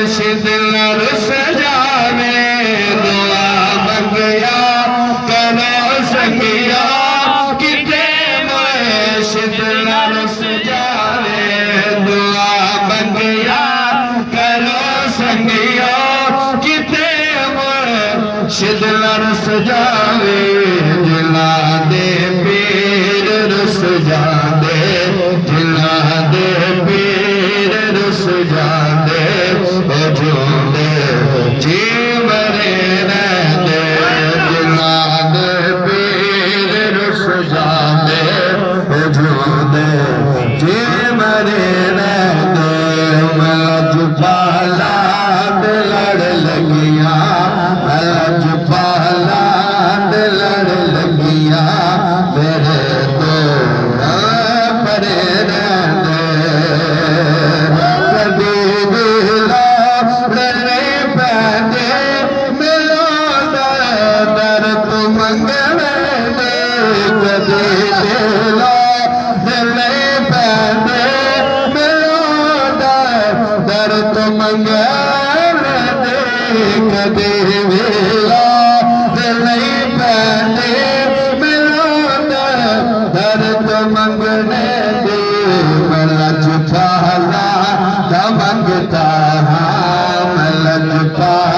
मुर्शिद रुस जावे दुआ मंगया करो संगिया किते मुर्शिद रुस जावे दुआ मंगया करो संगिया किते मुर्शिद रुस जावे जिला दे पीर रुस जाते जिला दे पीर रुस जाते झूले जी मरे रहते जिला दे पीर रुस जाते झूले जी मरे रहते मलज पाला लड़ लगिया मलज पाला लड़ लगिया मेरे तो परे रहते कभी दिला रले पैदे मिलो दर तू मंगने दे कभी दिला रले पैदे मिलो दर तू मंगने दे कभी दिला रले पैदे मंगने दे मलज पाला मंगता मलज पाला